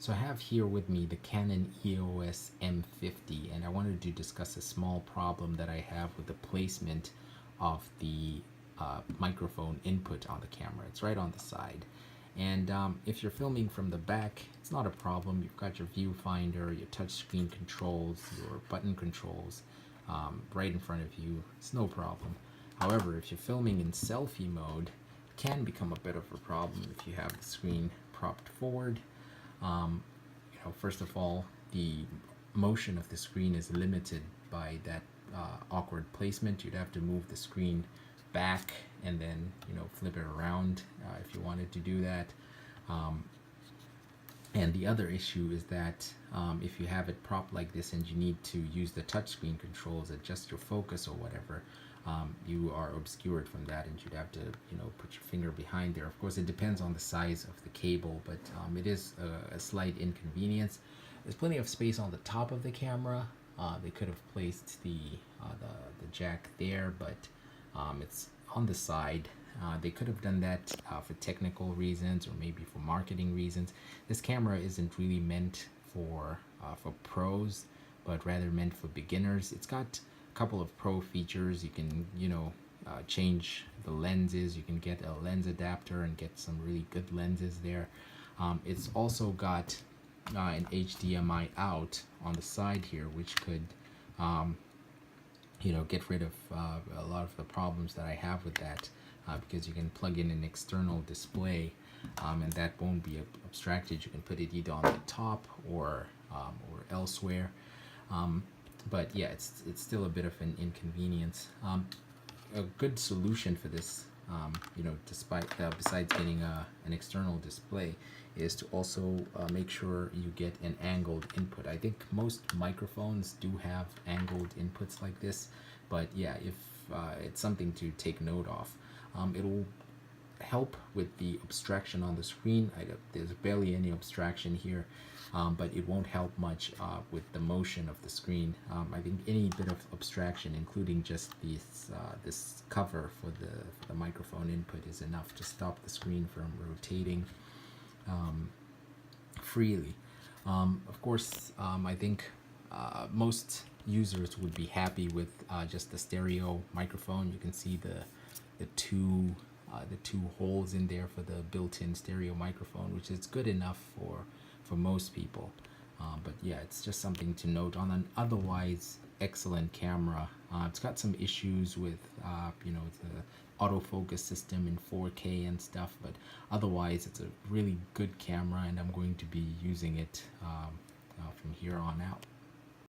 So I have here with me the Canon EOS M50, and I wanted to discuss a small problem that I have with the placement of the microphone input on the camera. It's right on the side. And if you're filming from the back, it's not a problem. You've got your viewfinder, your touchscreen controls, your button controls right in front of you. It's no problem. However, if you're filming in selfie mode, it can become a bit of a problem if you have the screen propped forward. First of all, the motion of the screen is limited by that awkward placement. You'd have to move the screen back and then flip it around if you wanted to do that. And the other issue is that if you have it propped like this and you need to use the touchscreen controls, adjust your focus or whatever, you are obscured from that, and you'd have to put your finger behind there. Of course, it depends on the size of the cable, but it is a slight inconvenience. There's plenty of space on the top of the camera. They could have placed the jack there, but it's on the side. They could have done that for technical reasons or maybe for marketing reasons. This camera isn't really meant for pros, but rather meant for beginners. It's got a couple of pro features. You can change the lenses. You can get a lens adapter and get some really good lenses there. It's also got an HDMI out on the side here, which could get rid of a lot of the problems that I have with that, because you can plug in an external display, and that won't be abstracted. You can put it either on the top or elsewhere. But yeah, it's still a bit of an inconvenience. A good solution for this, besides getting an external display, is to also make sure you get an angled input. I think most microphones do have angled inputs like this, but yeah, if it's something to take note of. It'll help with the abstraction on the screen. There's barely any abstraction here, but it won't help much with the motion of the screen. I think any bit of abstraction, including just this cover for the microphone input, is enough to stop the screen from rotating freely. Of course, I think most users would be happy with just the stereo microphone. You can see the two holes in there for the built-in stereo microphone, which is good enough for most people. But yeah, it's just something to note on an otherwise excellent camera. It's got some issues with the autofocus system in 4K and stuff, but otherwise it's a really good camera, and I'm going to be using it from here on out.